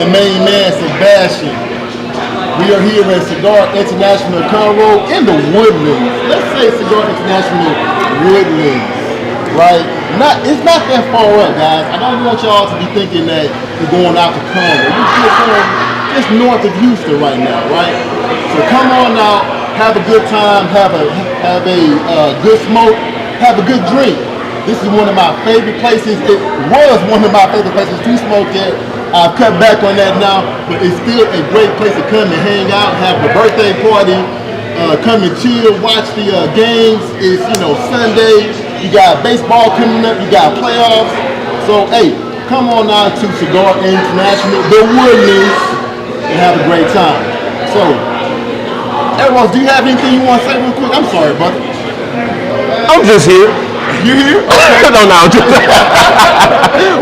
The main man, Sebastian. We are here at Cigar International Conroe in the Woodlands. Let's say Cigar International Woodlands, right? It's not that far up, guys. I don't want y'all to be thinking that you're going out to Conroe. You're just north of Houston right now, right? So come on out, have a good time, have a good smoke, have a good drink. This is one of my favorite places. It was one of my favorite places to smoke at. I've cut back on that now, but it's still a great place to come and hang out, have a birthday party, come and chill, watch the games. It's, Sunday. You got baseball coming up. You got playoffs. So, hey, come on out to Cigar International, the Woodlands, and have a great time. So, hey, Ross, do you have anything you want to say real quick? I'm sorry, brother. I'm just here. You here? Okay. No.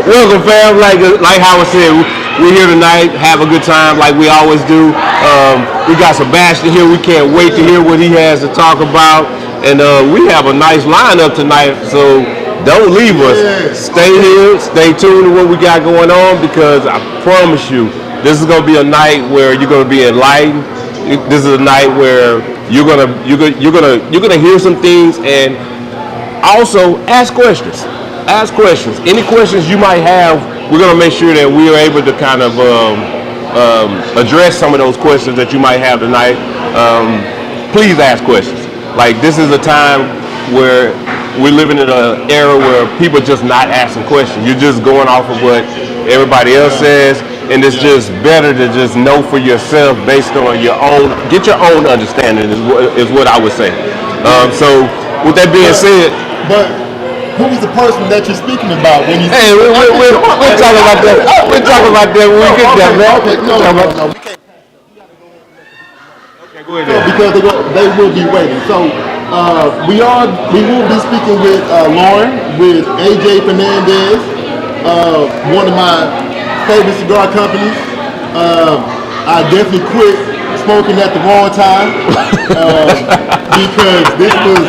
Welcome, fam. Like Howard said, we're here tonight. Have a good time like we always do. We got Sebastian here. We can't wait to hear what he has to talk about. And we have a nice lineup tonight, so don't leave us. Stay here. Stay tuned to what we got going on, because I promise you, this is going to be a night where you're going to be enlightened. This is a night where you're gonna hear some things, and also ask questions. Ask questions. Any questions you might have, we're going to make sure that we are able to kind of address some of those questions that you might have tonight. Please ask questions. Like, this is a time where we're living in an era where people are just not asking questions. You're just going off of what everybody else says, and it's just better to just know for yourself based on your own, get your own understanding is what I would say. So with that being said, but who is the person that you're speaking about when you? Hey, we're talking about that. We're talking about that when we get there, man. Okay, no, we can't. Okay, go ahead. Because they will be waiting. So we will be speaking with Lauren, with AJ Fernandez, one of my favorite cigar companies. I definitely quit smoking at the wrong time because this was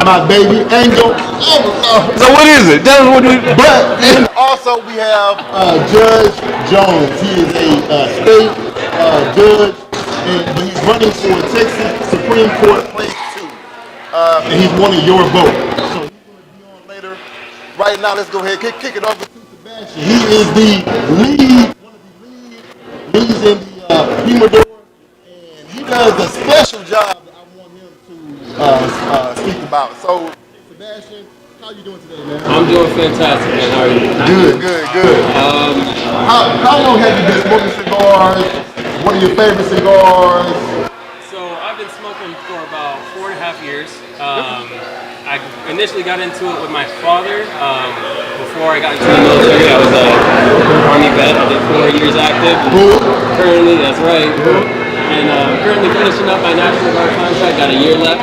my baby Angel. So what is it? Tell us what we. But and also we have Judge Jones. He is a state judge, but he's running for Texas Supreme Court place 2, and he's one of your vote. So he's going to be on later. Right now, let's go ahead and kick it over to Sebastian. He is the lead, one of the leads in the humidor, and he does a special job that I want him to speak about. So, Sebastian, how you doing today, man? I'm doing fantastic, man. How are you? Good. How long have you been smoking cigars? What are your favorite cigars? So I've been smoking for about 4.5 years. I initially got into it with my father. Before I got into the military, I was an Army vet. I did 4 years active. Currently, that's right. And currently finishing up my National Guard contract. Got a year left.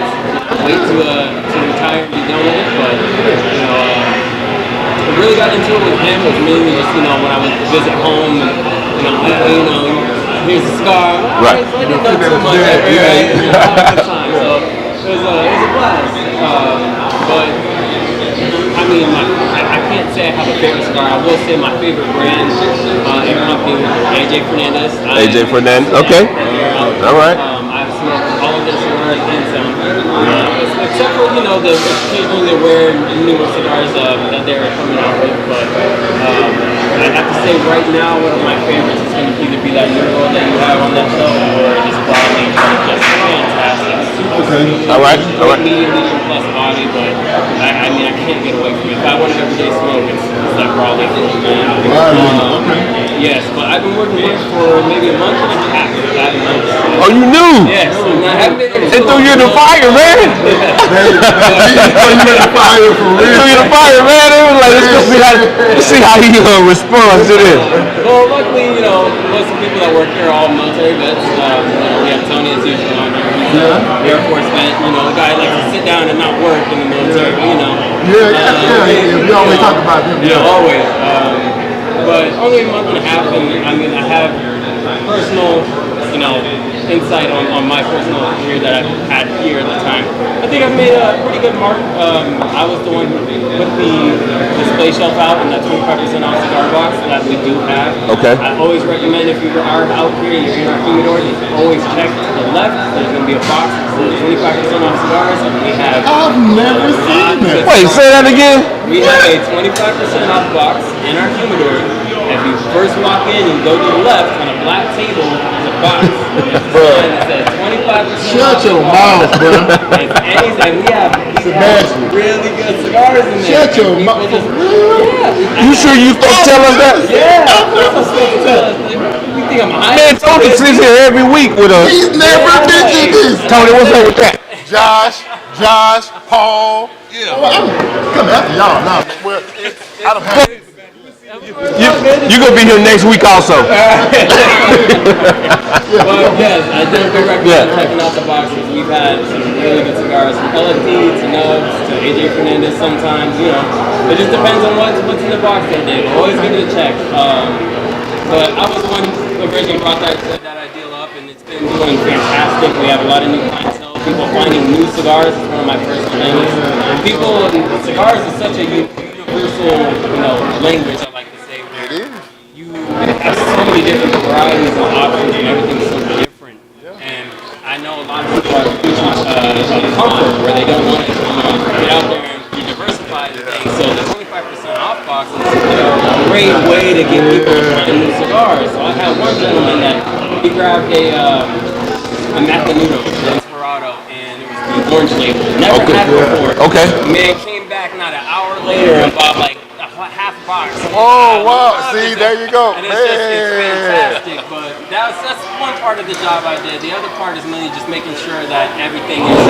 Wait to retire and be done with it. But I really got into it with him. Was mainly just when I would visit home and here's a cigar. Right. So I didn't know too much. Right? Time. So it was a blast. But I mean, I can't say I have a favorite cigar. I will say my favorite brand and company was AJ Fernandez. AJ Fernandez. Okay. All right. I've smoked all of their cigars and some. Except for, the occasionally they wear newer cigars that they're coming out with. But I have to say right now, one of my favorites is going to either be that new roll that you have on that shelf or this broadleaf. Just fantastic. Okay. All right. Medium plus body, but I mean, I can't get away from it. If I want an everyday smoke, it's that broadleaf. Yes, but I've been working with it for maybe a month and a half. Oh, you knew? Yes. I haven't been It threw you in the fire, man. It threw you in the fire, man. It was like, let's see how he responds to this. Well, luckily, most of the people that work here are all military vets. We have Tony as usual on here. He's an Air Force vet. The guy likes to sit down and not work in the military. We always talk about him. Always. But only a month and a half, and I mean, I have personal, insight on my personal career that I've had here at the time. I think I've made a pretty good mark. I was the one who put the display shelf out in that 25% off cigar box that we do have. Okay. I always recommend if you are out here and you're in our humidor, you always check to the left. There's going to be a box that says 25% off cigars, and we have. I've never seen that. Wait, say that again? We have a 25% off box in our humidor. If you first walk in and go to the left on a black table, there's a box. It says 25% Shut your mouth, bro. And we have really good cigars in there. Shut your mouth. You sure you supposed to tell us that? Yeah. You think I'm high? Man, Tony sits here every week with us. He's never mentioned this. Tony, what's up with that? Josh, Paul. Yeah. I'm coming after y'all now. Well, I don't have. You're going to be here next week also. Well, yes, I definitely recommend checking out the boxes. We've had some really good cigars from LFD to Nubs to AJ Fernandez sometimes, It just depends on what's in the box that day. We're always good to check. But I was the one who originally brought that idea up, and it's been doing fantastic. We have a lot of new clientele. People finding new cigars is one of my personal things. Cigars is such a universal, language, I like to say. You have so many different varieties and options, and everything's so different. And I know a lot of people are preaching of comfort, where they don't want to get out there and be diversified and things. So the 25% off box is a great way to get people to find new cigars. So I had one gentleman that he grabbed a Macanudo, Inspirado, and it was the orange label. Never had it before. Okay. Man came back not an hour later and bought like a half box. Oh, wow. See, there you go. And it's fantastic. But that's one part of the job I did. The other part is mainly just making sure that everything is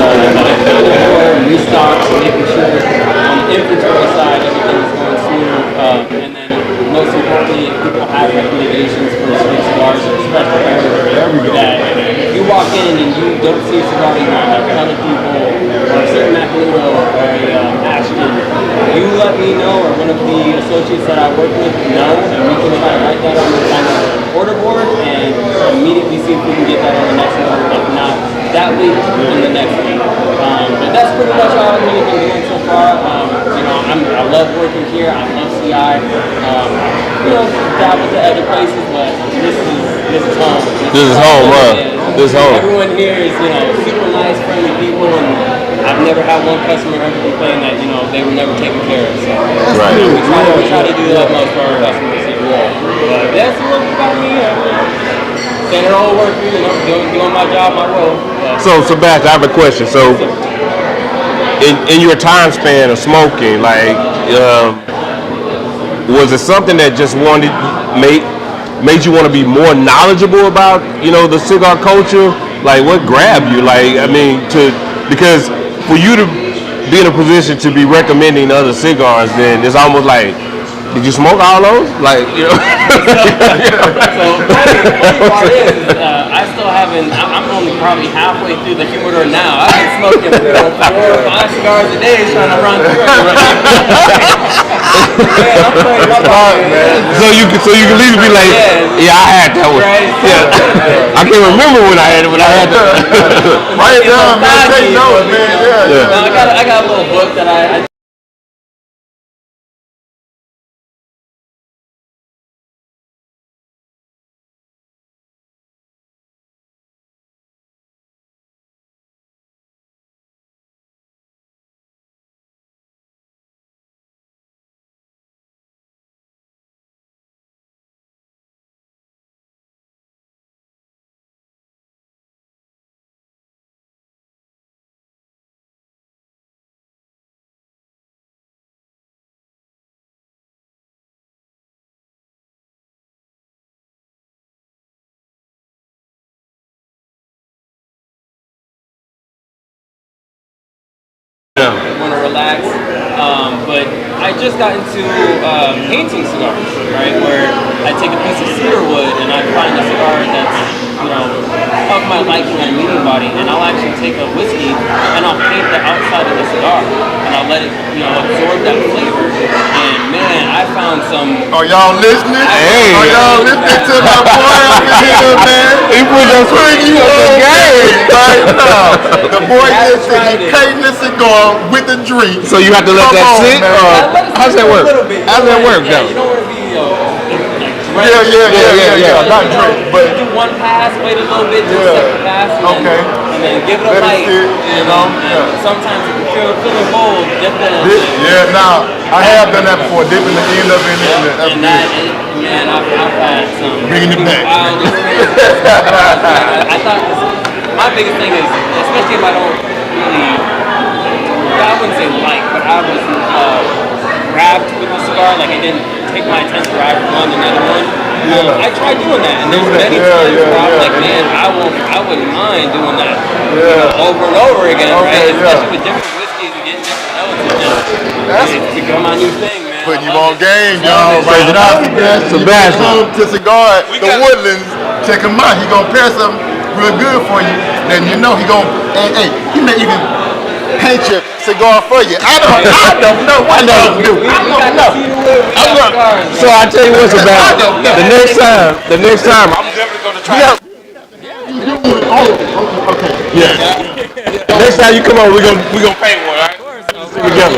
new stocks, making sure on the inventory side everything is going smooth. And then most importantly, if people have recommendations for certain cigars or special flavors, that if you walk in and you don't see a cigar you want, like a ton of people, or a certain Macanudo or a Ashton, you let me know, or one of the associates that I work with know, and we can try to write that on the order board and immediately see if we can get that on the next order. If not that week, then the next week. But that's pretty much all I've really been doing so far. I love working here. I love CI. Dabble to other places, but this is home. This is home, huh? This is home. Everyone here is, super nice, friendly people, and I've never had one customer ever complain that, they were never taken care of. So Right. we try to do that most for our customers here. But that's a little bit about me. Standard old worker, doing my job, my role. So, Sebastian, I have a question. So, in your time span of smoking, was it something that just made you want to be more knowledgeable about, the cigar culture? Like, what grabbed you? Because for you to be in a position to be recommending other cigars, then it's almost like, did you smoke all those? So funny part is, I still haven't. I'm only probably halfway through the humidor now. I've been smoking 4 or 5 cigars a day trying to run through it. So you can at least be like, yeah, I had that one. Right. Yeah. I can't remember when I had it, but I had that. Write it down, man. Take notes, man. Yeah. I got a little book that I want to relax. But I just got into painting cigars, right? Where I take a piece of cedar wood and I find a cigar that's, of my liking on a medium body, and I'll actually take a whiskey and I'll paint the outside of the cigar and I'll let it, absorb that flavor. And man, I found some. Are y'all listening? Hey. Are y'all listening to my boy up in here, man? He put you on the game. Right now, the boy just said he came this cigar with a drink. So you have to let that sit? How's that work? How's that work, though? You don't want to be Yeah. Not drink, but do one pass, wait a little bit, do a second pass, and then give it a light. Sometimes if you're feeling bold, dip that in. Yeah, now I have done that before, dipping the end of it in it. That's good. Man, I've had some Bringing it back. wild experiences. I thought my biggest thing is, especially if I don't really, I wouldn't say like, but I was grabbed with the cigar, like it didn't take my attention where I one another one. I tried doing that, and there's many times where I'm like, man, I wouldn't mind doing that over and over again, right? Especially with different whiskeys and getting different notes. It's become my new thing, man. Putting you on game, y'all. Right now, Sebastian. Home to Cigar, the Woodlands. Check him out. He gonna pair something real good for you. Then you know he gonna, hey, he may even paint your cigar for you. I don't know what he gonna do. I don't know. So I tell you what's about the next time I'm definitely gonna try. Okay. Next time you come on, we gonna paint one, all right? Together.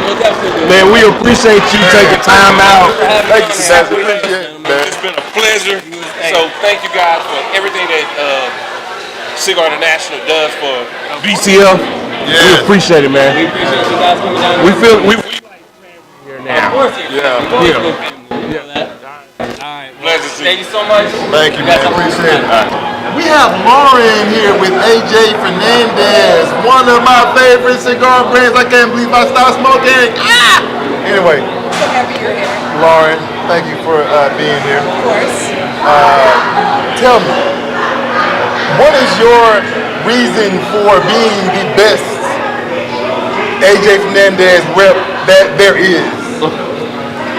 Man, we appreciate you taking time out. Thank you, Sebastian. It's been a pleasure. So thank you guys for everything that Cigar International does for BCF. We appreciate it, man. We appreciate you guys coming down. We feel here now. Of course, Alright, thank you so much. Thank you, man. Appreciate it. We have Lauren here with AJ Fernandez, one of my favorite cigar brands. I can't believe I stopped smoking. Anyway, So happy you're here. Lauren, thank you for being here. Of course. Tell me, what is your reason for being the best AJ Fernandez rep that there is?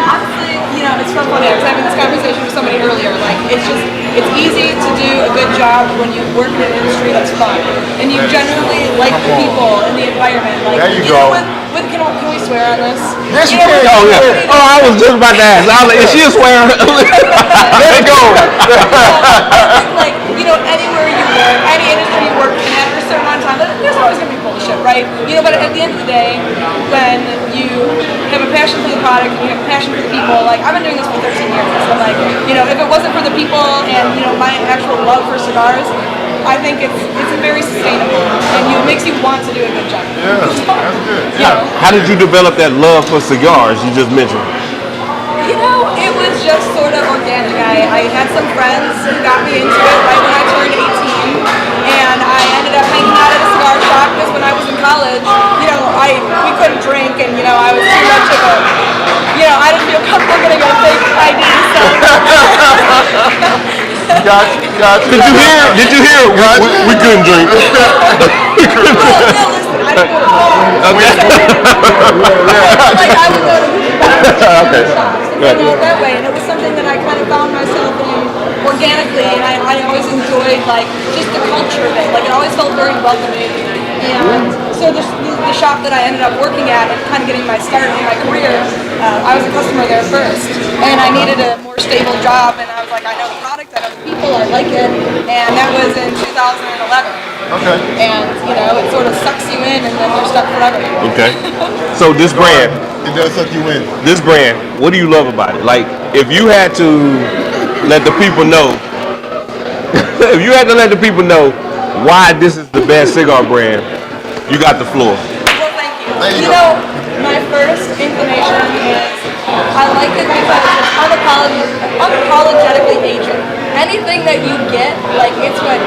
Honestly, it's so funny. I was having this conversation with somebody earlier. Like, it's easy to do a good job when you work in an industry that's fun. And you generally like the people and the environment. Like, there you go. Can we swear on this? Yes, you can. I was just about to ask. I was like, is she a swear? Let it go. Like, anywhere you work, any industry you work in, after a certain amount of time, there's always going to be bullshit, right? But at the end of the day, when you have a passion for the product and you have a passion for the people, like, I've been doing this for 13 years. So, like, if it wasn't for the people and, my actual love for cigars, I think it's very sustainable, and it makes you want to do a good job. Yeah, that's good. Yeah. How did you develop that love for cigars you just mentioned? It was just sort of organic. I had some friends who got me into it right when I turned 18, and I ended up hanging out at a cigar shop because when I was in college, we couldn't drink, and I was too much of a, I didn't feel comfortable getting a fake ID, so. Gotcha. Did you hear? We couldn't drink. Well, listen, I didn't go to like, I would go to shops and that way, and it was something that I kind of found myself in organically, and I always enjoyed, like, just the culture of it. Like, it always felt very welcoming. And so the shop that I ended up working at and kind of getting my start in my career, I was a customer there first, and I needed a more stable job, and I was like, I know the product, I know the people, I like it, and that was in 2011. Okay. And, it sort of sucks you in, and then you're stuck forever. Okay. So this brand, it does suck you in. This brand, what do you love about it? Like, if you had to let the people know, why this is the best cigar brand, you got the floor. Well, thank you. There you go. My first inclination is I like it because it's unapologetically Asian. Anything that you get, like, it's what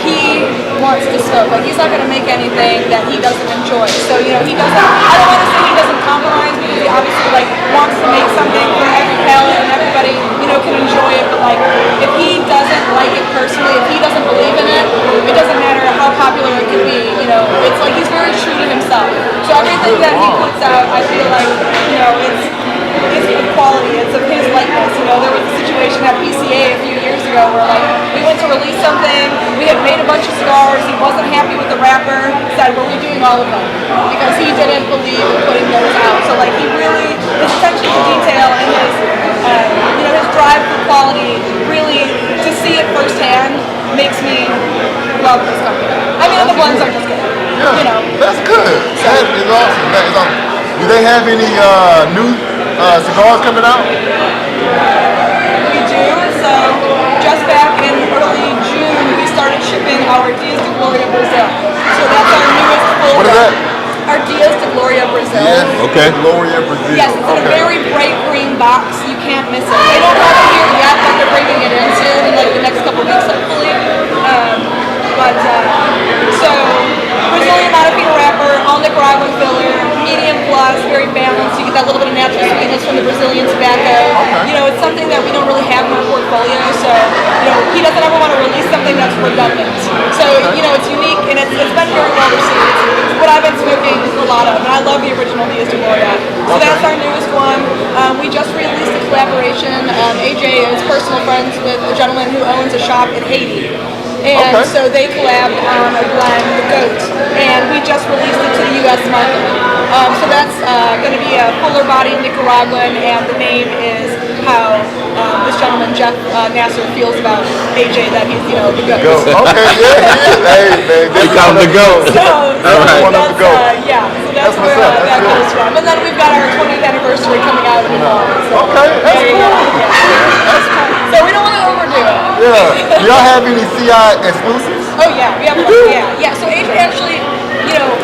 he wants to smoke. Like, he's not going to make anything that he doesn't enjoy. So, he doesn't, I don't want to say he doesn't compromise, because he obviously, like, wants to make something for every palate and everybody, can enjoy it. But, like, if he doesn't like it personally, if he doesn't believe in it, it doesn't matter how popular it could be, it's like he's very true to himself. So everything that he puts out, I feel like, it's good quality, it's of his likeness. There was a situation at PCA a few years ago where, like, we went to release something, we had made a bunch of cigars, he wasn't happy with the wrapper, said, we're redoing all of them, because he didn't believe in putting those out. So, like, he really, his attention to detail and his, his drive for quality, really, to see it firsthand makes me love this company. I mean, the blends are just good. Yeah, You know. that's good. That is awesome. That is awesome. Do they have any new cigars coming out? We do. So just back in early June, we started shipping our Dias de Gloria Brazil. So that's our newest full. What is that? Our Dias de Gloria Brazil. Yes. Okay. Gloria Brazil. Yes, it's in a very bright green box. You can't miss it. They don't have it here yet, but they're bringing it in soon in like the next couple weeks, hopefully. So Brazilian Matafina wrapper, all Nicaraguan filler, medium plus, very balanced. You get that little bit of natural sweetness from the Brazilian tobacco. Okay. You know, it's something that we don't really have in our portfolio. So, you know, he doesn't ever want to release something that's redundant. So, you know, it's unique and it's been very well received. It's what I've been smoking a lot of, and I love the original Dias de Gloria. So that's our newest one. We just released a collaboration. AJ is personal friends with a gentleman who owns a shop in Haiti. And so they collabed on a blend, the Goat, and we just released it to the U.S. market. So that's going to be a fuller bodied Nicaraguan, and the name is how this gentleman, Jeff Nasser, feels about AJ, that he's, you know, the Goat. Okay, yeah. Hey, man. He called him the GOAT. So One of the goats. yeah, so that's where what's up. that That's goes from. And then we've got our 20th anniversary coming out in the fall. So Okay, that's there you cool. go. That's cool. So we don't want to overdo it. Yeah. Do y'all have any CI exclusives? Oh yeah, we have yeah. So Adrian actually, you know,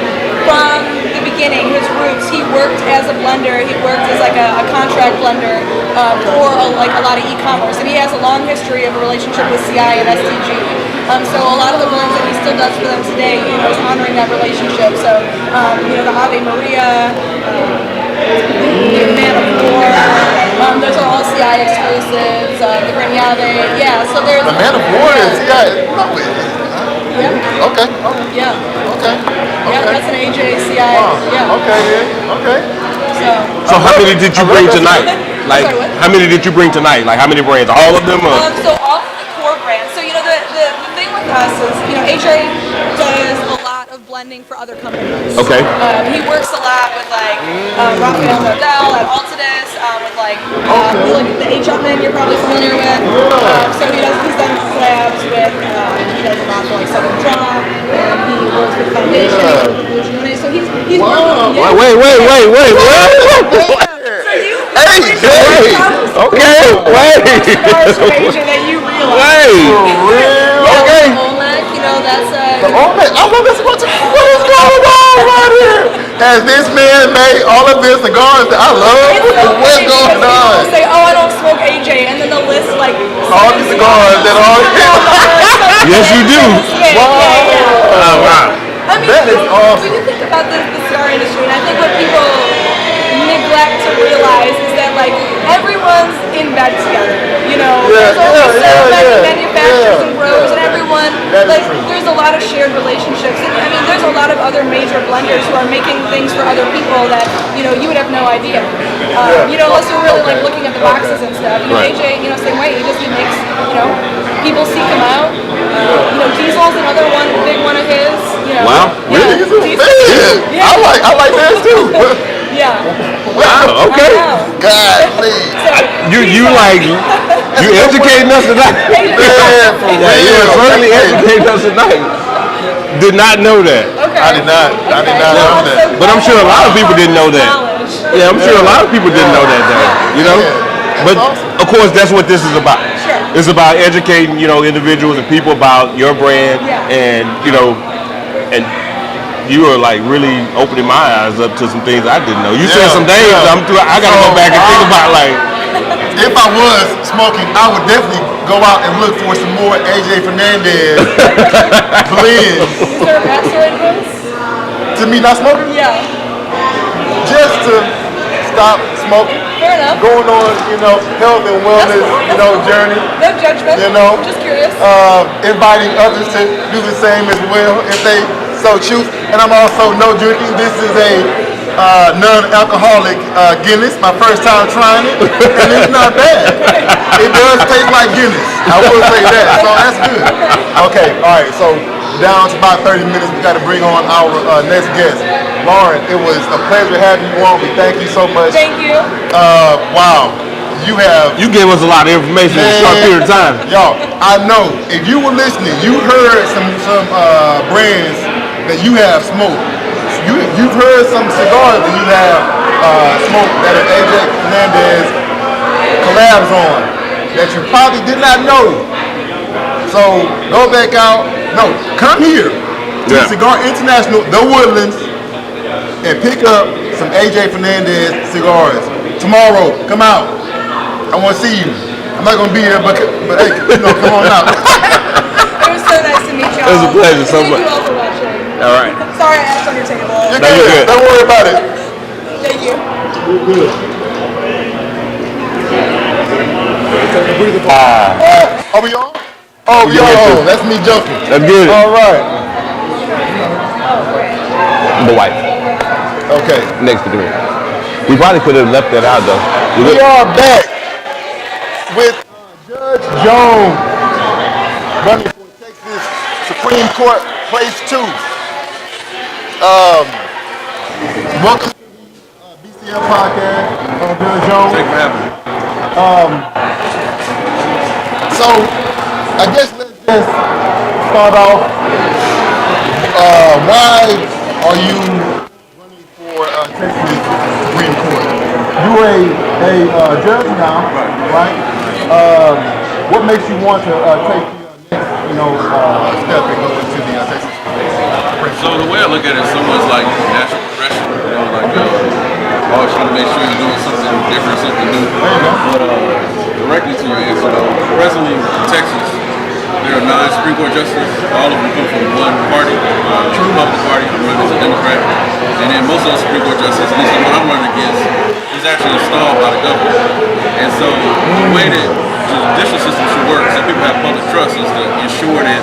from the beginning, his roots, he worked as a blender. He worked as like a contract blender for like a lot of e-commerce, and he has a long history of a relationship with CI and STG. So a lot of the blends that he still does for them today, you know, is honoring that relationship. So you know, the Ave Maria, the Man of War, those are all CI exclusives. The Graniave, yeah. So there's The Man of War is CI. No way. Yeah. Okay. Yeah. Okay. Yeah, that's an AJ CI. Yeah. Okay, yeah. Okay. So how many did you bring tonight? Like, Sorry, what? how many did you bring tonight? Like, how many brands? All of them? Or? So all of the core brands. So you know the thing with us is, you know, AJ does a lot of blending for other companies. Okay. He works a lot with like Rafael Nodal at Altadis, with like the H. Upman you're probably familiar with. So he's done collabs with he does a lot for like Southern Draw. He works with Foundation, he works with Blue June. So he's working. Yeah. Wait. Hey, okay, wait. Cigars from Asia that you realize. Wait. Okay. Olmec, you know, that's I love this. What is going on right here? Has this man made all of his cigars that I love? What's going on? People say, oh, I don't smoke AJ, and then they'll list like All these cigars that all. Yes, you do. Yeah. Oh, wow. I mean, That is awesome. when you think about the cigar industry, and I think what people neglect to realize is that like everyone's in bed together. You know, there's only so many manufacturers and growers, and everyone like there's a lot of shared relationships. And I mean, there's a lot of other major blenders who are making things for other people that you know you would have no idea. You know, unless you're really like looking at the boxes and stuff. You know, Right. AJ, you know, same way. He makes, you know, people seek him out. You know, Diesel's another one, big one of his. You know, Wow. Really? Diesel. Man, Yeah. I like this too. Yeah. Wow, okay. I know. God, please. You educating us tonight. Man, for Yeah, you real. are certainly educating us tonight. Did not know that. Okay. I did not know that. But I'm sure a lot of people didn't know that. Yeah, I'm sure a lot of people didn't know that though. You know? But of course that's what this is about. Sure. It's about educating, you know, individuals and people about your brand and you know and you are like really opening my eyes up to some things I didn't know. You said some things I gotta go back and think about like If I was smoking, I would definitely go out and look for some more AJ Fernandez blends. Is there a backstory to this? To me, not smoking, Yeah. just to stop smoking. Fair enough. Going on, you know, health and wellness, you know, journey. No judgment. You know, Just curious. Inviting others to do the same as well if they so choose. And I'm also no drinking. This is a non-alcoholic Guinness. My first time trying it, and it's not bad. It does taste like Guinness. I will say that. So that's good. Okay. All right. So down to about 30 minutes. We got to bring on our next guest. Lauren, it was a pleasure having you on. We thank you so much. Thank you. Wow. you have. You gave us a lot of information in a short period of time. Y'all, I know if you were listening, you heard some brands that you have smoked. You've heard some cigars that you have smoked that are AJ Fernandez collabs on that you probably did not know. So go back out. No, come here to Cigar International, The Woodlands, and pick up some AJ Fernandez cigars. Tomorrow, come out. I want to see you. I'm not gonna be here, but hey, come on out. It was so nice to meet y'all. It was a pleasure so much. Thank you all for watching. All right. Sorry I asked on your table. You're good. Don't worry about it. Thank you. You're good. Are we on? Oh, yo, that's me joking. Let's get it. All right. The wife. Okay. Next to me. We probably could have left that out though. We are back with Judge Jones running for Texas Supreme Court Place 2. Welcome to the BCF Podcast. Judge Jones. Thanks for having me. So, I guess let's just start off. Why are you running for Texas Supreme Court? You're a judge now, right? What makes you want to take the next, step and go into the Texas Supreme Court? So the way I look at it, someone's like natural progression, always trying to make sure you're doing something different, something new. But directly to your answer, presently in Texas, there are 9 Supreme Court justices. All of them come from one party, the Republican Party. I'm running as a Democrat. And then most of those Supreme Court justices, at least the one I'm running against, is actually installed by the government. And so the way that the judicial system should work so people have public trust is to ensure that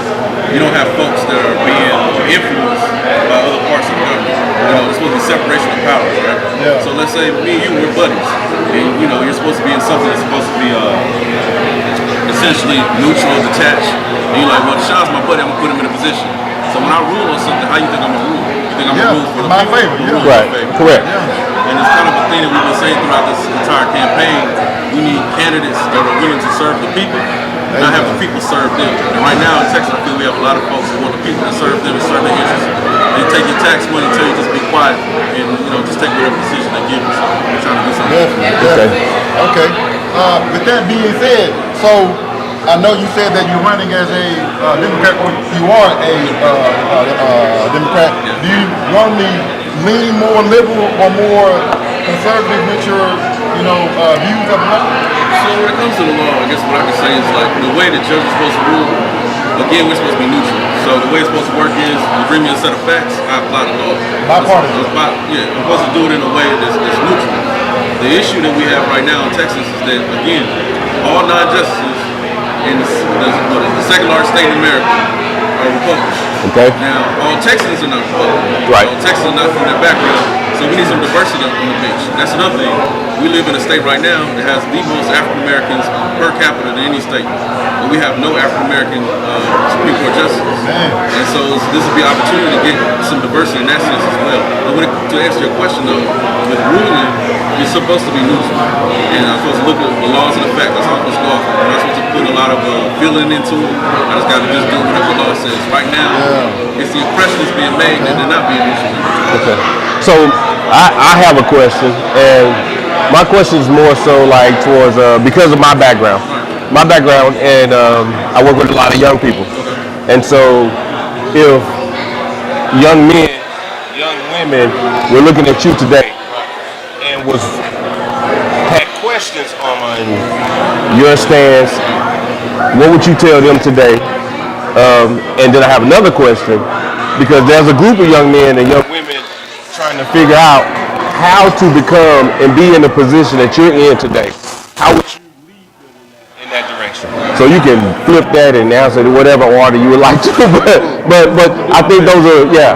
you don't have folks that are being influenced by other parts of the government. There's supposed to be separation of powers, right? Yeah. So let's say me and you, we're buddies. And, you're supposed to be in something that's supposed to be essentially neutral, detached. And you're like, well, Sean's my buddy, I'm going to put him in a position. So when I rule on something, how you think I'm going to rule? You think I'm going to rule for the my people? favor, Rule Right, in my favor. correct. And it's kind of a thing that we've been saying throughout this entire campaign. We need candidates that are willing to serve the people, not have the people serve them. And right now in Texas, I feel we have a lot of folks who want the people to serve them and serve their interests. They take your tax money and tell you just be quiet and just take whatever decision they give you. So we're trying to do something. Definitely. Okay. With that being said, so I know you said that you're running as a Democrat, or you are a Democrat. Yeah. Do you normally lean more liberal or more conservative with your, views of law? So when it comes to the law, I guess what I can say is like the way the judge is supposed to rule, again, we're supposed to be neutral. So the way it's supposed to work is you bring me a set of facts, I apply the law. Bipartisan. I'm supposed to do it in a way that's neutral. The issue that we have right now in Texas is that, again, all 9 justices in the second largest state in America are Republicans. Okay. Now, all Texans are not Republicans. Right. All Texans are not from that background. So we need some diversity on the bench. That's another thing. We live in a state right now that has the most African Americans per capita than any state. But we have no African American Supreme Court justices. And so this would be an opportunity to get some diversity in that sense as well. But to answer your question though, with ruling, you're supposed to be neutral. And I'm supposed to look at the laws and the facts. That's how I'm supposed to go off. I'm not supposed to put a lot of feeling into it. I just got to just do whatever the law says. Right now, it's the impression that's being made that they're not being neutral. Okay. So I have a question, and my question is more so like towards because of my background. My background, and I work with a lot of young people, and so if young men, young women were looking at you today and had questions on your stance, what would you tell them today? And then I have another question, because there's a group of young men and young women trying to figure out how to become and be in the position that you're in today. How would you lead them in that direction? So you can flip that and answer in whatever order you would like to, but I think those are, yeah.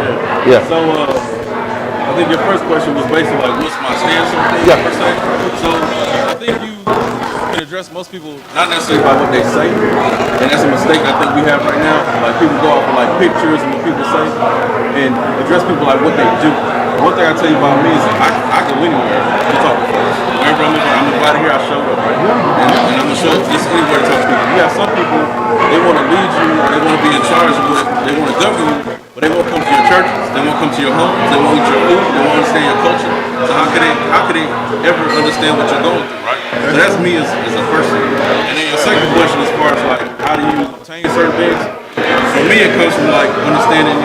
So I think your first question was basically like, what's my stance on things, per se? So I think you can address most people not necessarily by what they say, and that's a mistake I think we have right now. Like people go off of like pictures and what people say, and address people like what they do. One thing I tell you about me is I go anywhere to talk to folks. wherever I'm invited here, I showed up, right? And I'm gonna show up just anywhere to talk to people. You have some people, they want to lead you, they want to be in charge of it, they want to govern you, but they won't come to your churches, they won't come to your homes, they won't eat your food, they won't understand your culture. So how could they ever understand what you're going through, right? So that's me as a person. And then your second question, as far as like how do you obtain certain things? For me, it comes from like understanding,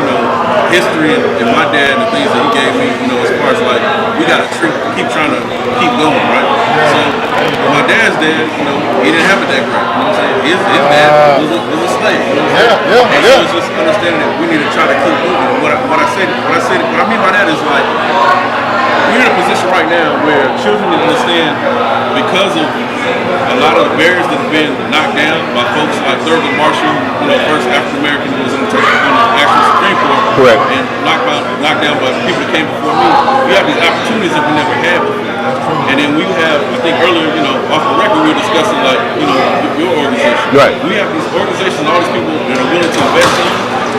history and my dad and the things that he gave me, as far as like we gotta keep trying to keep going, right? So my dad's dad, he didn't have it that great. You know what I'm saying? His dad was a slave. You know what I'm saying? So it's just understanding that we need to try to keep moving. What I mean by that is like we're in a position right now where children need to understand because of a lot of the barriers that have been knocked down by folks like Thurgood Marshall, first African American who was in the actual Supreme Court, correct, and knocked down by people that came before me. We have these opportunities that we never had before. And then we have, I think earlier, off the record, we were discussing like, your organization. Right. We have these organizations, all these people that are willing to invest in.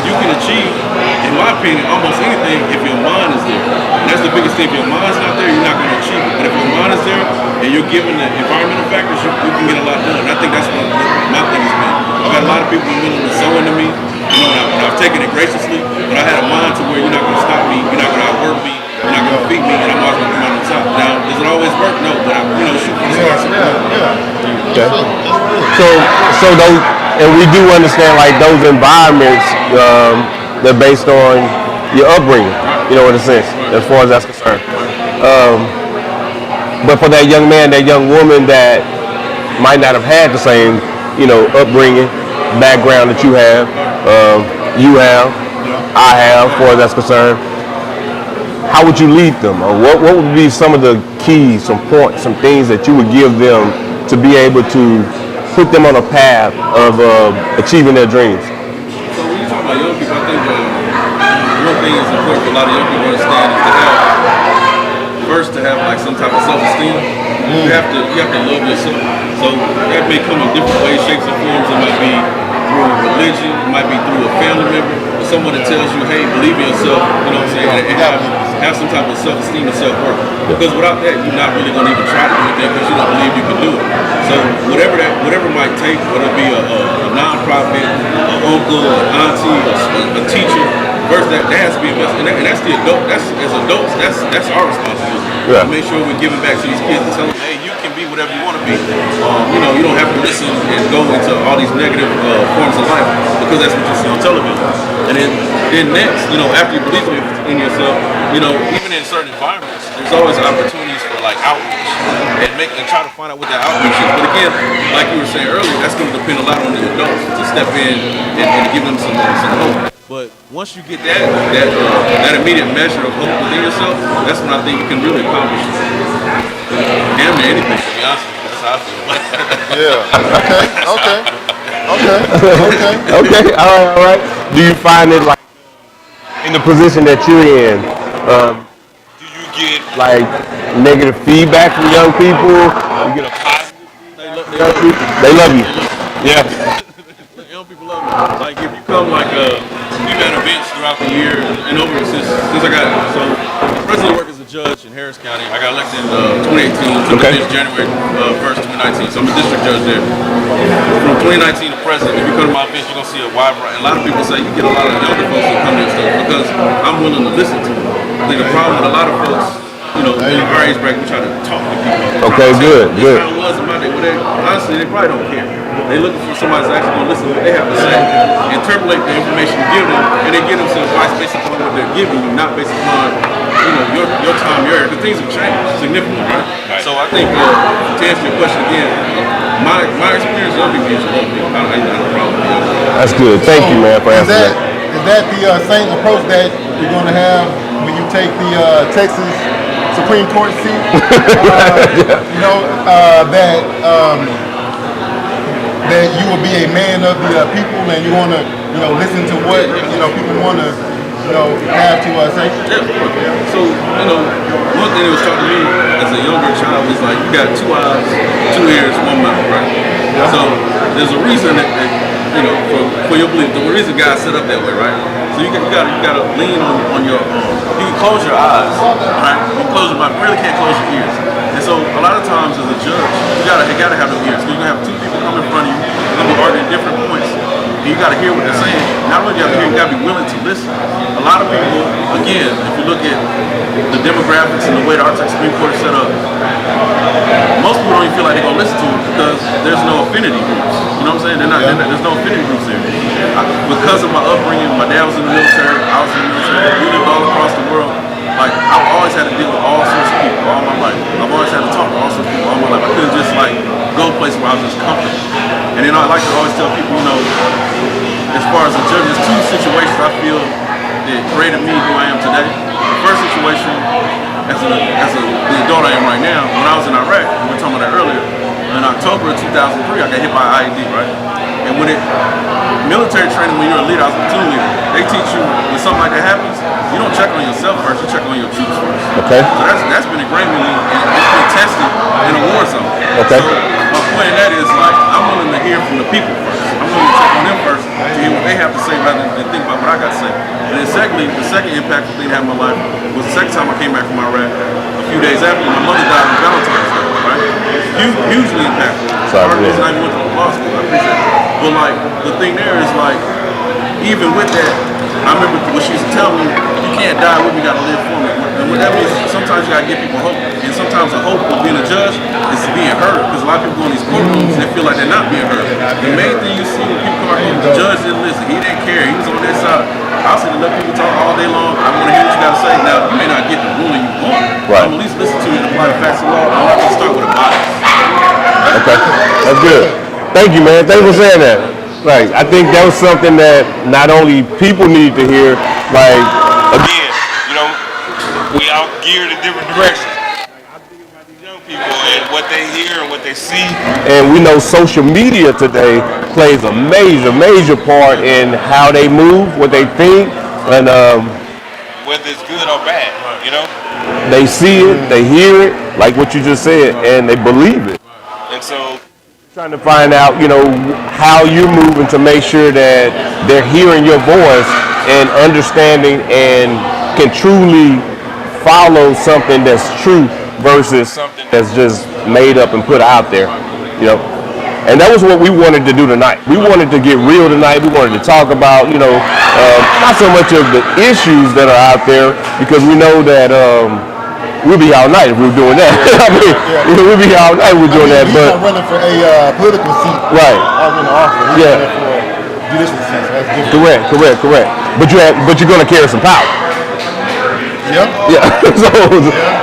You can achieve, in my opinion, almost anything if your mind is there. And that's the biggest thing. If your mind's not there, you're not going to achieve it. But if your mind is there and you're given the environmental factors, you can get a lot done. And I think that's what my thing has been. I've had a lot of people willing to sow into me, and I've taken it graciously, but I had a mind to where you're not going to stop me, you're not going to outwork me, you're not going to beat me, and I'm always going to come out on top. Now, does it always work? No, but shoot for the stars. Okay. So those, and we do understand like those environments, they're based on your upbringing, in a sense, as far as that's concerned. But for that young man, that young woman that might not have had the same, upbringing, background that you have, I have, as far as that's concerned, how would you lead them? Or what would be some of the keys, some points, some things that you would give them to be able to put them on a path of achieving their dreams? So when you talk about young people, I think one thing is important for a lot of young people to understand is to have like some type of self-esteem. You have to love yourself. So that may come in different ways, shapes, and forms. It might be through religion, it might be through a family member, or someone that tells you, hey, believe in yourself, and have some type of self-esteem and self-worth. Because without that, you're not really going to even try to do anything because you don't believe you can do it. So whatever it might take, whether it be a non-profit, an uncle, an auntie, a teacher, first that has to be invested. And that's the adult. As adults, that's our responsibility. Yeah. To make sure we're giving back to these kids and tell them, hey, you can be whatever you want to be. You don't have to listen and go into all these negative forms of life because that's what you see on television. And then next, after you believe in yourself, even in certain environments, there's always opportunities for like outreach and try to find out what that outreach is. But again, like you were saying earlier, that's going to depend a lot on the adults to step in and give them some hope. But once you get that immediate measure of hope within yourself, that's when I think you can really accomplish damn near anything, to be honest with you. That's how I feel. Okay. All right. Do you find it like in the position that you're in? Do you get like negative feedback from young people? You get a positive. They love you. Yeah. Young people love me. Like if you come we've had events throughout the year and over since I got so I presently work as a judge in Harris County. I got elected in 2018 to January 1st, 2019. So I'm a district judge there. From 2019 to present, if you come to my events, you're gonna see a wide variety. A lot of people say you get a lot of younger folks that come to and stuff because I'm willing to listen to them. I think the problem with a lot of folks, in our age bracket, we try to talk to people. Okay, good. This how it was in my day. Honestly, they probably don't care. They're looking for somebody that's actually going to listen to what they have to say, interpolate the information you give them, and they give them some advice based upon what they're giving you, not based upon your time, your area. Because things have changed significantly, right? So I think to answer your question again, my experience with other people is I don't have a problem with it. That's good. Thank you, man, for answering that. Is that the same approach that you're going to have when you take the Texas Supreme Court seat? That you will be a man of the people and you want to, listen to what, people want to, have to say? Yeah. So, one thing that was taught to me as a younger child is like, you got 2 eyes, 2 ears, 1 mouth, right? Yeah. So, there's a reason that for your belief, the reason God set up that way, right? So So you gotta lean on your. You can close your eyes, right? You can close your mouth. You really can't close your ears. And so a lot of times as a judge, you gotta have them ears. Because you're gonna have two people come in front of you. They're gonna be arguing different points. And you gotta hear what they're saying. Not only do you have to hear, you gotta be willing to listen. A lot of people, again, if you look at the demographics and the way the Supreme Court is set up, most people don't even feel like they're gonna listen to it because there's no affinity groups. You know what I'm saying? There's no affinity groups there. Because of my upbringing, my dad was in the military, I was in the military, we lived all across the world. Like, I've always had to deal with all sorts of people all my life. I've always had to talk to all sorts of people all my life. I couldn't just like go places where I was just comfortable. And then I like to always tell people, you know, as far as a judge, there's two situations I feel that created me who I am today. The first situation, as the adult I am right now, when I was in Iraq, we were talking about that earlier, in October of 2003, I got hit by an IED, right? And when military training, when you're a leader, I was a platoon leader, they teach you when something like that happens, you don't check on yourself first, you check on your troops first. Okay. So that's been ingrained in me, and it's been tested in a war zone. Okay. So my point in that is, like, I'm willing to hear from the people first. I'm willing to check on them first to hear what they have to say rather than think about what I got to say. And then secondly, the second impactful thing that happened in my life was the second time I came back from Iraq, a few days after my mother died on Valentine's Day, right? Hugely impactful. Sorry, Part of the reason I even went to law school, I appreciate it. But like, the thing there is like, even with that, I remember what she used to tell me, you can't die with me, you gotta live for me. And what that means, sometimes you gotta give people hope. And sometimes the hope of being a judge is being heard. Because a lot of people go in these courtrooms and they feel like they're not being heard. The main thing you see when people come out here, the judge didn't listen, he didn't care, he was on their side. I was sitting to let people talk all day long, I wanna hear what you gotta say. Now, you may not get the ruling you want, but I'm at least listen to you and apply the facts of law. I'm not gonna start with a bias. Okay, that's good. Thank you, man. Thanks for saying that. Like, I think that was something that not only people need to hear, like, Again, you know, we all geared in different directions. Like, I think about these young people and what they hear and what they see. and we know social media today plays a major part in how they move, what they think, and Whether it's good or bad, you know? they see it, they hear it, like what you just said, and they believe it. And so, Trying to find out, you know, how you're moving to make sure that they're hearing your voice and understanding and can truly follow something that's true versus something that's just made up and put out there, you know. And that was what we wanted to do tonight. We wanted to get real tonight. We wanted to talk about, you know, not so much of the issues that are out there, because we know that we'll be all night if we were doing that. I mean, we'll be all night if we're doing that. He's But not running for a political seat. Right. In the office. He's Yeah. running for a judicial seat. So that's different. correct. But you're going to carry some power. Yep. Yeah. So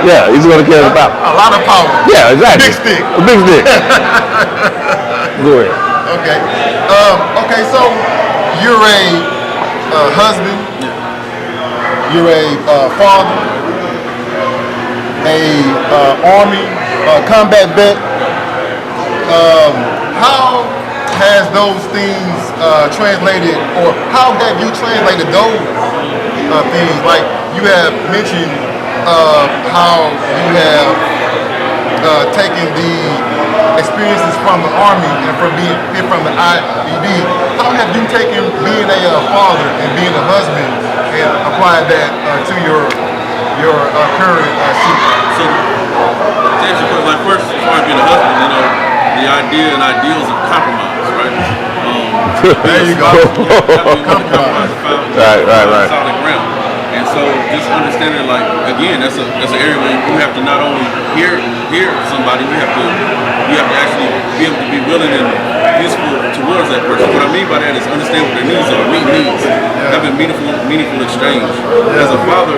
yeah, he's going to carry some power. A lot of power. Yeah, exactly. Big stick. A big stick. Go ahead. Okay. Okay. So you're a husband. You're a father. Army combat vet. How has those things translated, or how have you translated those things? Like you have mentioned how you have taken the experiences from the Army and from the IED. How have you taken being a father and being a husband and applied that to your current seat? So, to answer your question, like first, as far as being a husband, you know, the idea and ideals of compromise, right? There you go. Compromise. Right. Solid ground. And so, just understanding, like, again, that's an area where you have to not only hear somebody, you have to actually be able to be willing and useful towards that person. What I mean by that is understand what their needs are, meet needs, having meaningful exchange. As a father,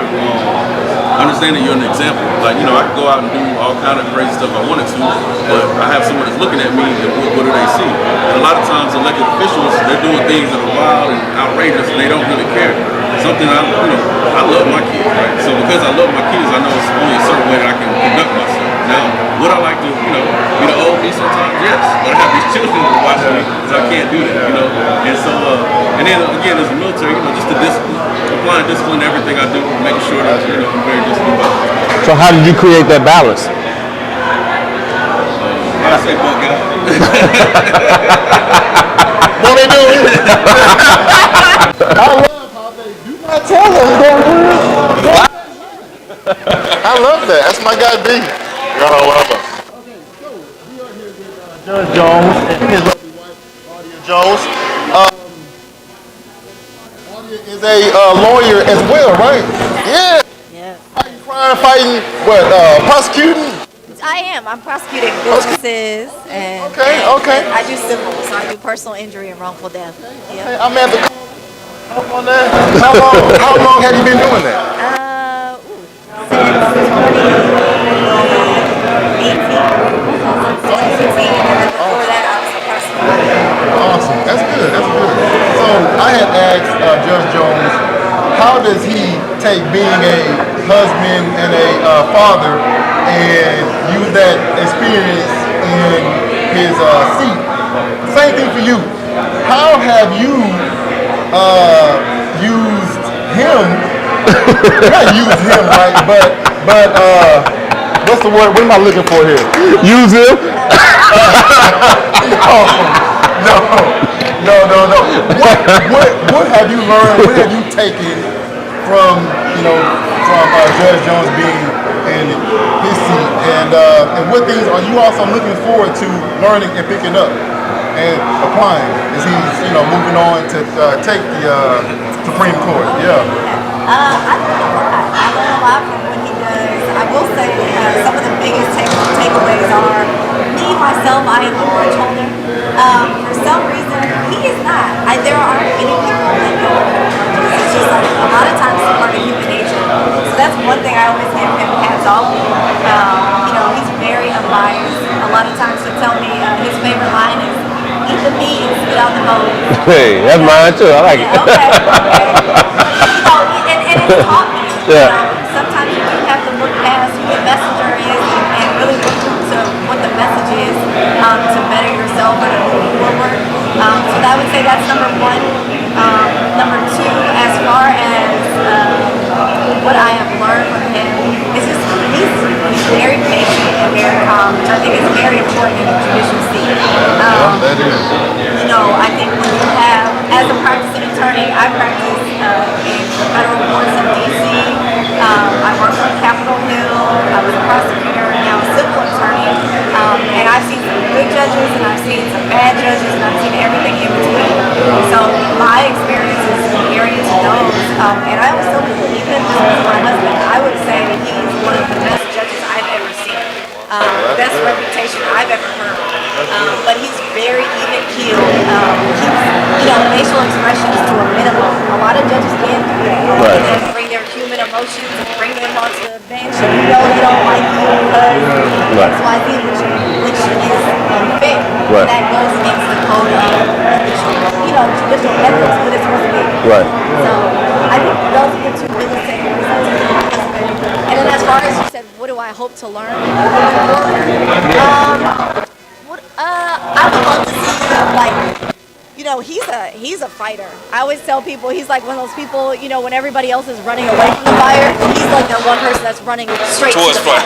understand that you're an example. Like, you know, I can go out and do all kind of crazy stuff I wanted to, but I have someone that's looking at me and what do they see? And a lot of times elected officials, they're doing things that are wild and outrageous and they don't really care. Something I love my kids, right? So because I love my kids, I know it's only a certain way that I can conduct myself. Now, would I like to, be the old me sometimes? Yes. But I have these children that watch me, so I can't do that, And so, and then again, as a military, just the discipline, applying discipline to everything I do, making sure that, I'm very disciplined about it. So how did you create that balance? I say bug out. What they do? I love how they do love that. That's my guy D. Y'all welcome. Judge Jones and his lovely wife, Audia Jones. Audia is a lawyer as well, right? Yeah. Yeah. Crime fighting, what, prosecuting? I am. I'm prosecuting businesses and Okay. I do civil, so I do personal injury and wrongful death. Hey, Yeah. I'm at the up on that. How long have you been doing that? Since 2018, and then before that I was a prosecutor. Awesome. That's good. So I had asked Judge Jones, how does he take being a husband and a father and use that experience in his seat? Same thing for you. How have you used him? Not used him, right? But what's the word? What am I looking for here? Use him. No. What have you learned? What have you taken from Judge Jones being in his seat, and what things are you also looking forward to learning and picking up and applying as he's moving on to take the Supreme Court? Yeah. I learn a lot from what he does. I will say some of the biggest takeaways are me, myself, I am a grudge holder. For some reason, he is not. There aren't many people that know grudges. It's just like a lot of times it's part of human nature. So that's one thing I always give him hats off. He's very unbiased. A lot of times he'll tell me his favorite line is, eat the meat and spit out the bones. Hey, that's mine too. I like it. Okay. And it's taught me. Yeah. Sometimes you do have to look past who the messenger is and really look to what the message is to better yourself and to move forward. So I would say that's number one. Number two, as far as what I have learned from him, it's just he's very patient and very calm, which I think is very important in a judicial seat. That is. I think when you have, as a practicing attorney, I practice in federal courts in D.C. I worked on Capitol Hill. I was a prosecutor and now a civil attorney. And I've seen some good judges and I've seen some bad judges and I've seen everything in between. So my experience is comparing to those. And I always tell people, even just with my husband, I would say he's one of the best judges I've ever seen. Best reputation I've ever heard. But he's very even keeled. Keeps facial expressions to a minimum. A lot of judges can't do that. Right. They bring their human emotions and bring them onto the bench, and they don't like you because X, Y, Z, which is unfair. Right. That goes against the code of judicial ethics, what it's supposed to be. Right. So I think those are the two biggest takeaways. And then as far as you said, what do I hope to learn? I would love to see him, he's a fighter. I always tell people he's like one of those people, when everybody else is running away from the fire, he's like that one person that's running straight to the fire.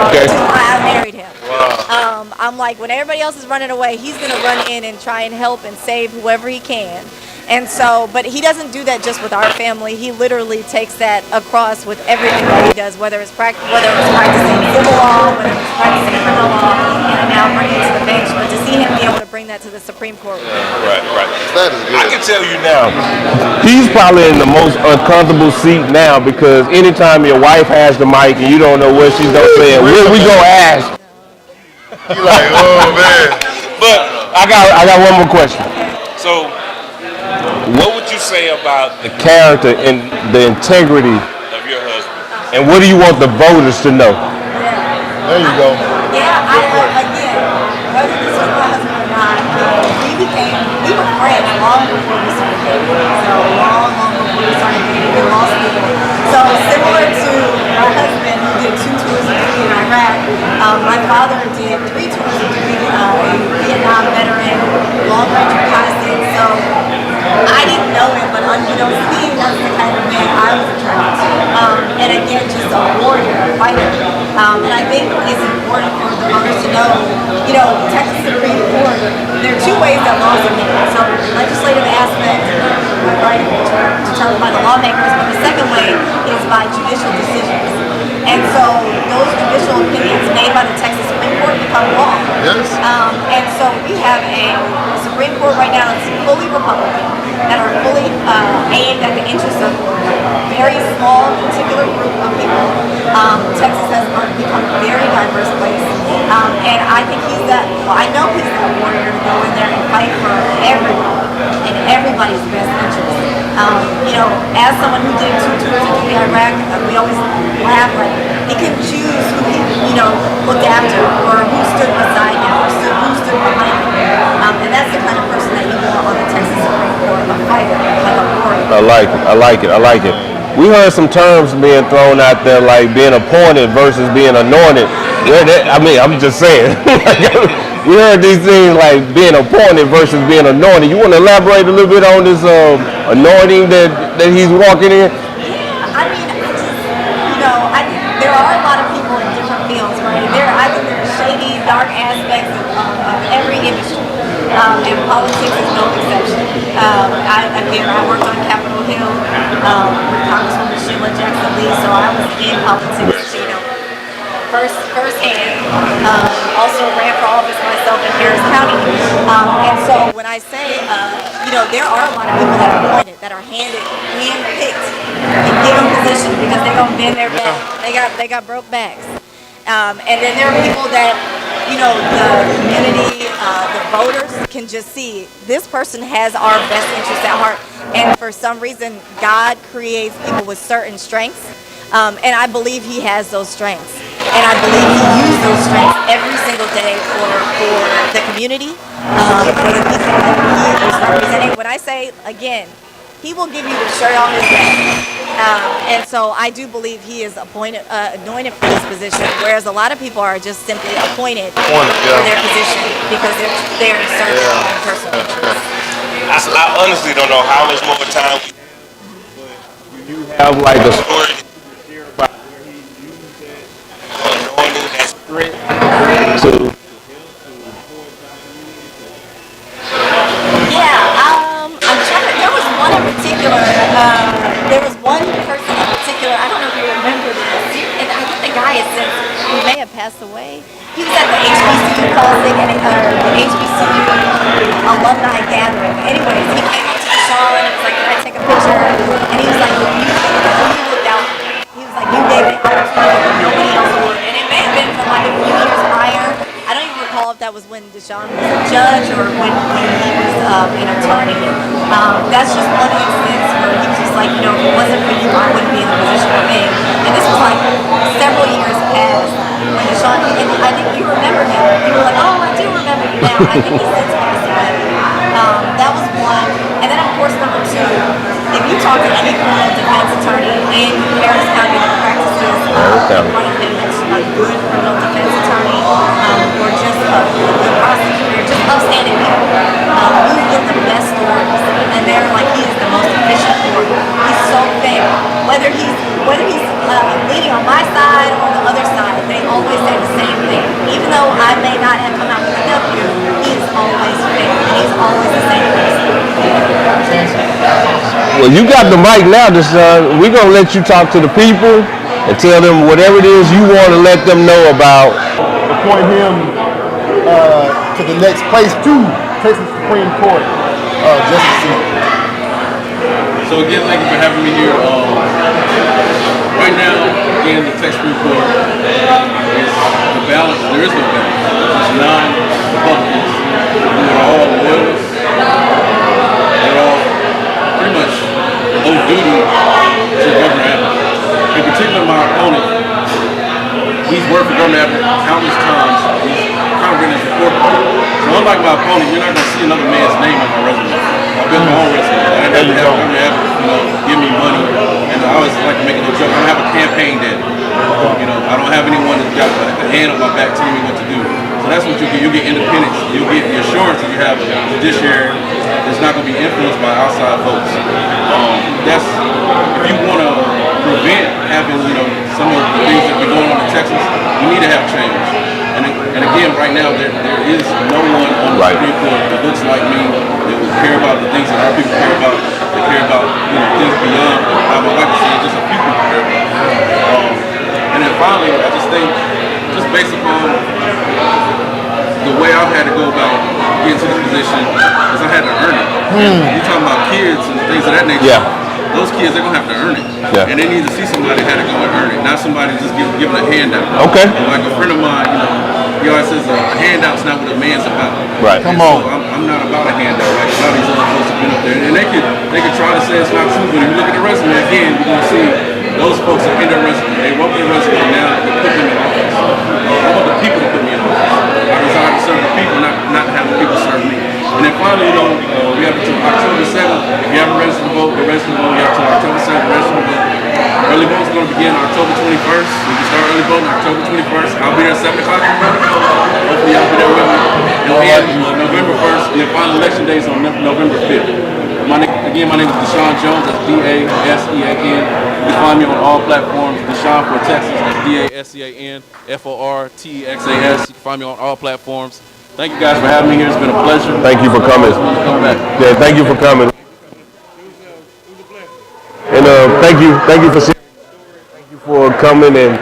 Okay. Which is why I married him. Wow. I'm like, when everybody else is running away, he's gonna run in and try and help and save whoever he can. And so, but he doesn't do that just with our family. He literally takes that across with everything that he does, whether it's practicing civil law, whether it's practicing criminal law, and now bringing it to the bench. But to see him be able to bring that to the Supreme Court. Right. That is good. I can tell you now. He's probably in the most uncomfortable seat now because anytime your wife has the mic and you don't know what she's gonna say, and what we gonna ask? You like, oh man. But I got one more question. so, what would you say about The character and the integrity, of your husband? and what do you want the voters to know? There you go. Yeah, again, whether this was my husband or not, we were friends long before we started dating. So long before we started dating in law school. So similar to my husband who did 2 tours of duty in Iraq, my father did 3 tours of duty, a Vietnam veteran, long range reconnaissance. So I didn't know him, but unbeknownst to me, that's the kind of man I was attracted to. And again, just a warrior, a fighter. And I think it's important for the voters to know, Texas Supreme Court, there are 2 ways that laws are made. So legislative aspect, right, determined by the lawmakers, but the second way is by judicial decisions. And so those judicial opinions made by the Texas Supreme Court become law. Yes. And so we have a Supreme Court right now that's fully Republican, that are fully aimed at the interests of a very small, particular group of people. Texas has become a very diverse place. And I think I know he's that warrior to go in there and fight for everyone and everybody's best interest. As someone who did 2 tours in Iraq, we always laugh like he couldn't choose who he, looked after or who stood beside him or who stood behind him. And that's the kind of person that you want on the Texas Supreme Court, a fighter, like a warrior. I like it. We heard some terms being thrown out there like being appointed versus being anointed. I'm just saying. We heard these things like being appointed versus being anointed. You want to elaborate a little bit on this anointing that he's walking in? Yeah, I think there are a lot of people in different fields, right? I think there are shady, dark aspects of every industry. And politics is no exception. I worked on Capitol Hill with Congresswoman Sheila Jackson Lee, so I was in politics, firsthand. Also ran for office myself in Harris County. And so when I say, there are a lot of people that are appointed, that are hand-picked and given position because they're going to bend their back. They got broke backs. And then there are people that, the community, the voters can just see this person has our best interests at heart. And for some reason, God creates people with certain strengths. And I believe he has those strengths. And I believe he uses those strengths every single day for the community, for the people that he is representing. When I say, again, he will give you the shirt off his back. And so I do believe he is anointed for this position, whereas a lot of people are just simply appointed for their position because they're serving their own personal interests. I honestly don't know how much more time You have like a story about anointing that strength I'm trying to, there was one person in particular, I don't know if you remember this, and I think the guy he may have passed away. He was at the HBCU closing and the HBCU alumni gathering. Anyways, he came up to Deshaun and was like, "Can I take a picture?" And he was like, "You looked out." He was like, "You gave it opportunity when nobody else would." And it may have been from like a few years prior. I don't even recall if that was when Deshaun was a judge or when he was an attorney. That's just one instance where he was just like, if it wasn't for you, I wouldn't be in the position I'm in. And this was like several years past when Deshaun, and I think you remember him. You were like, "Oh, I do remember you now." I think he since passed away. That was one. And then of course number 2, if you talk to any criminal defense attorney in Harris County that practices in front of him, that's a good criminal defense attorney or just a good prosecutor, just upstanding people. You get the best stories, and they're like, he is the most efficient lawyer. He's so fair. Whether he's leading on my side or the other side, they always say the same thing. Even though I may not have come out with a W, he is always fair, and he's always the same person. Well, you got the mic now, Deshaun. We're going to let you talk to the people and tell them whatever it is you want to let them know about. Appoint him to the next place to Texas Supreme Court justice seat. So again, thank you for having me here. Right now, again, the Texas Supreme Court is the balance. There is no balance. There's 9 Republicans who are all loyalists. They're all pretty much owe duty to Governor Abbott. In particular, my opponent, he's worked for Governor Abbott countless times. He's kind of been his report card. So unlike my opponent, you're not going to see another man's name on my resume. I built my own resume. I had to have Governor Abbott, give me money. And I always like to make a little joke. I don't have a campaign daddy. I don't have anyone that's got a hand on my back telling me what to do. So that's what you get. You get independence. You get the assurance that you have a judiciary that's not going to be influenced by outside folks. That's if you want to prevent having some of the things that be going on in Texas, you need to have change. And again, right now there is no one on the Supreme Court that looks like me that would care about the things that our people care about. They care about things beyond. I would like to say just a few people care about. And then You're talking about kids and things of that nature. Yeah. Those kids, they're gonna have to earn it. Yeah. And they need to see somebody had to go and earn it, not somebody just giving a handout. Okay. Like a friend of mine, he always says a handout's not what a man's about. Right. Come So on. I'm not about a handout. Like a lot of these other folks have been up there, and they could try to say it's not true, but if you look at the resume again, you're gonna see those folks are in their resume. They wrote their resume now to put them in office. I want the people to put me in office. I desire to serve the people, not to have the people serve me. And then finally, we have until October 7th. If you haven't registered to vote, you register to vote. You have until October 7th to register to vote. Early voting is going to begin October 21st. We can start early voting October 21st. I'll be there at 7 o'clock in the morning. Hopefully, y'all be there with me. It'll end November 1st, and the final election day is on November 5th. My name is Deshaun Jones. That's D-A-S-E-A-N. You can find me on all platforms. Deshaun for Texas. That's D-A-S-E-A-N F-O-R-T-E-X-A-S. You can find me on all platforms. Thank you guys for having me here. It's been a pleasure. Thank you for coming. Come back. Yeah, thank you for coming. And thank you for sharing. Thank you for coming and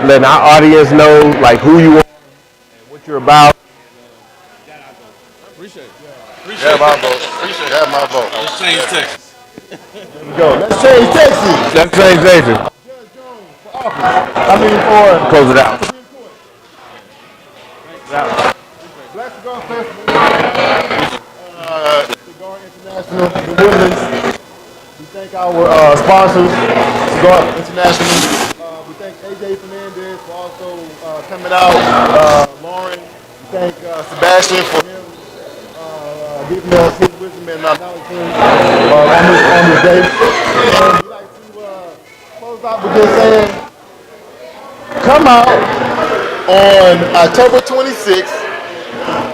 letting our audience know like who you are and what you're about. Appreciate it. Have my vote. Have my vote. Let's change Texas. Here we go. Let's change Texas. That's St. Jason. I mean, for Close it out. Black Cigar Festival, Cigar International, the Woodlands. We thank our sponsors, Cigar International. We thank AJ Fernandez for also coming out. Lauren, we thank Sebastian for him giving us his wisdom and knowledge on this day. And we'd like to close out with just saying, come out on October 26th.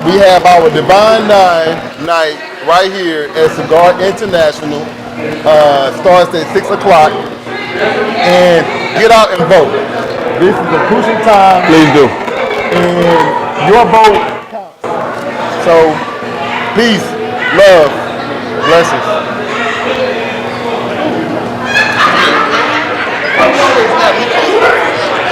We have our Divine Nine night right here at Cigar International. Starts at 6 o'clock. And get out and vote. This is a crucial time. Please do. And your vote counts. So, peace, love, blessings.